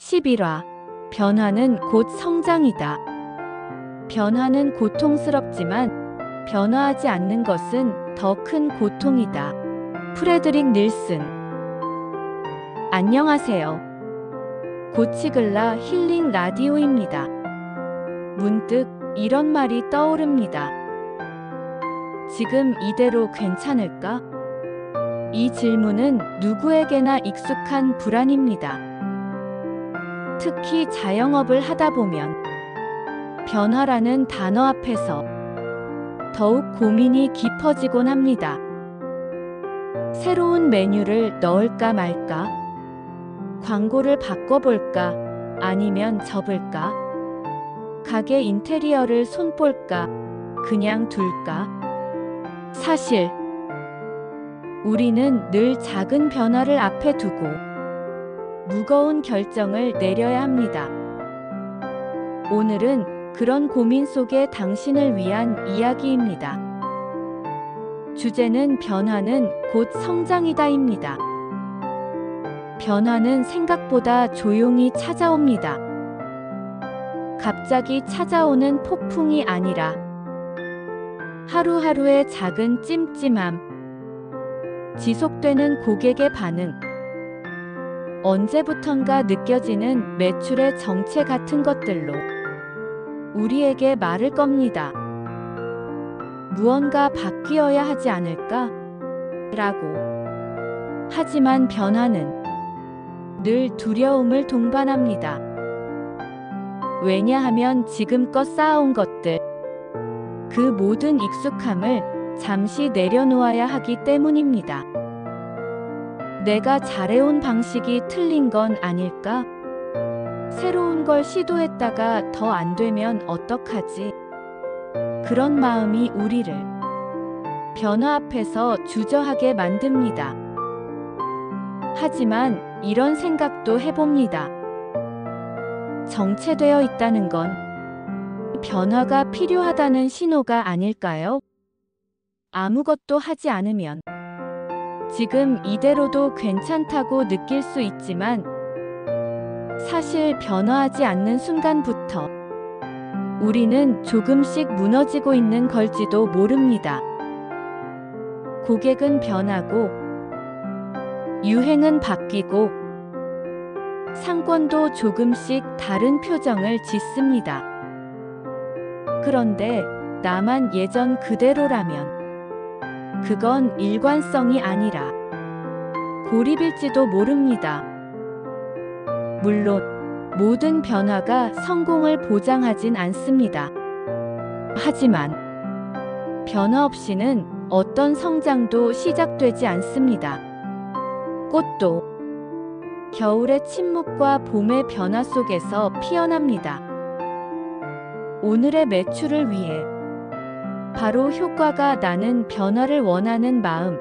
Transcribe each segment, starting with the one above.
11화 변화는 곧 성장이다. 변화는 고통스럽지만 변화하지 않는 것은 더 큰 고통이다. 프레드릭 닐슨. 안녕하세요. 고치글라 힐링 라디오입니다. 문득 이런 말이 떠오릅니다. 지금 이대로 괜찮을까? 이 질문은 누구에게나 익숙한 불안입니다. 특히 자영업을 하다 보면 변화라는 단어 앞에서 더욱 고민이 깊어지곤 합니다. 새로운 메뉴를 넣을까 말까? 광고를 바꿔볼까? 아니면 접을까? 가게 인테리어를 손볼까? 그냥 둘까? 사실 우리는 늘 작은 변화를 앞에 두고 무거운 결정을 내려야 합니다. 오늘은 그런 고민 속에 당신을 위한 이야기입니다. 주제는 변화는 곧 성장이다입니다. 변화는 생각보다 조용히 찾아옵니다. 갑자기 찾아오는 폭풍이 아니라 하루하루의 작은 찜찜함, 지속되는 고객의 반응, 언제부턴가 느껴지는 매출의 정체 같은 것들로 우리에게 말을 겁니다. 무언가 바뀌어야 하지 않을까? 라고. 하지만 변화는 늘 두려움을 동반합니다. 왜냐하면 지금껏 쌓아온 것들, 그 모든 익숙함을 잠시 내려놓아야 하기 때문입니다. 내가 잘해온 방식이 틀린 건 아닐까? 새로운 걸 시도했다가 더 안 되면 어떡하지? 그런 마음이 우리를 변화 앞에서 주저하게 만듭니다. 하지만 이런 생각도 해봅니다. 정체되어 있다는 건 변화가 필요하다는 신호가 아닐까요? 아무것도 하지 않으면 지금 이대로도 괜찮다고 느낄 수 있지만 사실 변화하지 않는 순간부터 우리는 조금씩 무너지고 있는 걸지도 모릅니다. 고객은 변하고 유행은 바뀌고 상권도 조금씩 다른 표정을 짓습니다. 그런데 나만 예전 그대로라면 그건 일관성이 아니라 고립일지도 모릅니다. 물론 모든 변화가 성공을 보장하진 않습니다. 하지만 변화 없이는 어떤 성장도 시작되지 않습니다. 꽃도 겨울의 침묵과 봄의 변화 속에서 피어납니다. 오늘의 매출을 위해 바로 효과가 나는 변화를 원하는 마음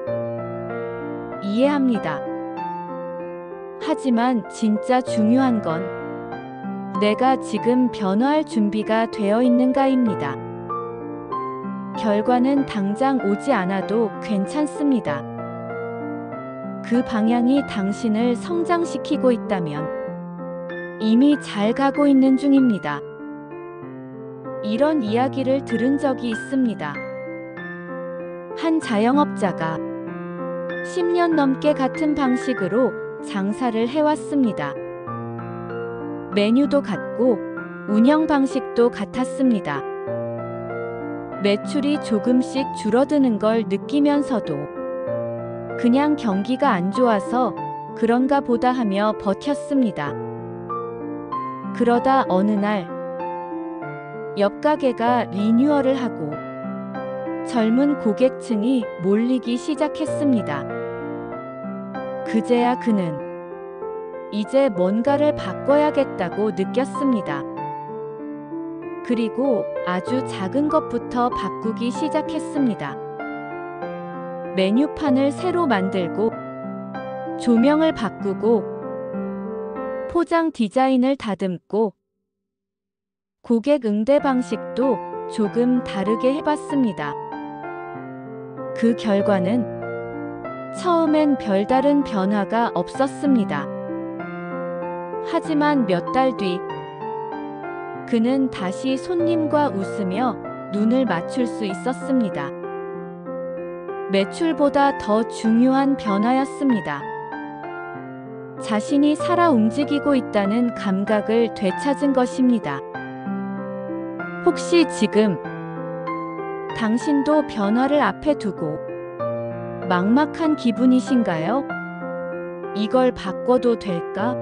이해합니다. 하지만 진짜 중요한 건 내가 지금 변화할 준비가 되어 있는가입니다. 결과는 당장 오지 않아도 괜찮습니다. 그 방향이 당신을 성장시키고 있다면 이미 잘 가고 있는 중입니다. 이런 이야기를 들은 적이 있습니다. 한 자영업자가 10년 넘게 같은 방식으로 장사를 해왔습니다. 메뉴도 같고 운영 방식도 같았습니다. 매출이 조금씩 줄어드는 걸 느끼면서도 그냥 경기가 안 좋아서 그런가 보다 하며 버텼습니다. 그러다 어느 날 옆 가게가 리뉴얼을 하고 젊은 고객층이 몰리기 시작했습니다. 그제야 그는 이제 뭔가를 바꿔야겠다고 느꼈습니다. 그리고 아주 작은 것부터 바꾸기 시작했습니다. 메뉴판을 새로 만들고 조명을 바꾸고 포장 디자인을 다듬고 고객 응대 방식도 조금 다르게 해봤습니다. 그 결과는 처음엔 별다른 변화가 없었습니다. 하지만 몇 달 뒤, 그는 다시 손님과 웃으며 눈을 맞출 수 있었습니다. 매출보다 더 중요한 변화였습니다. 자신이 살아 움직이고 있다는 감각을 되찾은 것입니다. 혹시 지금 당신도 변화를 앞에 두고 막막한 기분이신가요? 이걸 바꿔도 될까?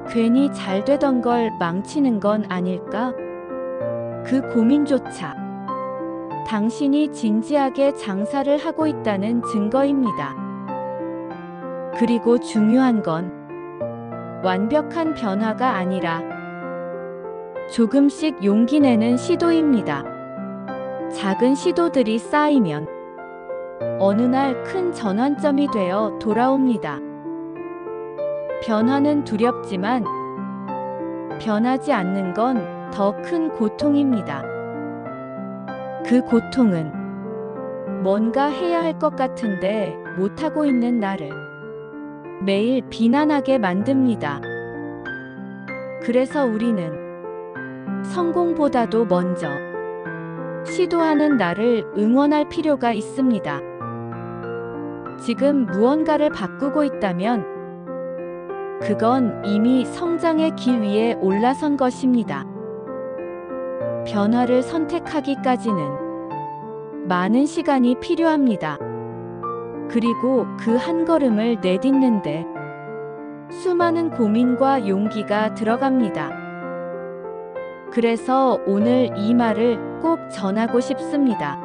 괜히 잘 되던 걸 망치는 건 아닐까? 그 고민조차 당신이 진지하게 장사를 하고 있다는 증거입니다. 그리고 중요한 건 완벽한 변화가 아니라 조금씩 용기 내는 시도입니다. 작은 시도들이 쌓이면 어느 날 큰 전환점이 되어 돌아옵니다. 변화는 두렵지만 변하지 않는 건 더 큰 고통입니다. 그 고통은 뭔가 해야 할 것 같은데 못하고 있는 나를 매일 비난하게 만듭니다. 그래서 우리는 성공보다도 먼저 시도하는 나를 응원할 필요가 있습니다. 지금 무언가를 바꾸고 있다면 그건 이미 성장의 길 위에 올라선 것입니다. 변화를 선택하기까지는 많은 시간이 필요합니다. 그리고 그 한 걸음을 내딛는데 수많은 고민과 용기가 들어갑니다. 그래서 오늘 이 말을 꼭 전하고 싶습니다.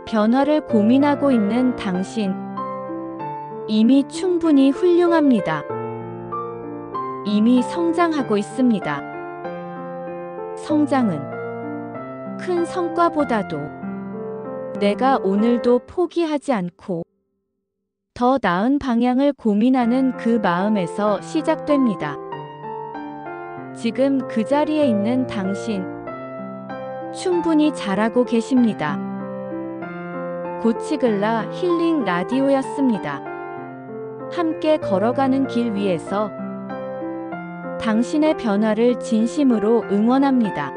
변화를 고민하고 있는 당신, 이미 충분히 훌륭합니다. 이미 성장하고 있습니다. 성장은 큰 성과보다도 내가 오늘도 포기하지 않고 더 나은 방향을 고민하는 그 마음에서 시작됩니다. 지금 그 자리에 있는 당신, 충분히 잘하고 계십니다. 고치글라 힐링 라디오였습니다. 함께 걸어가는 길 위에서 당신의 변화를 진심으로 응원합니다.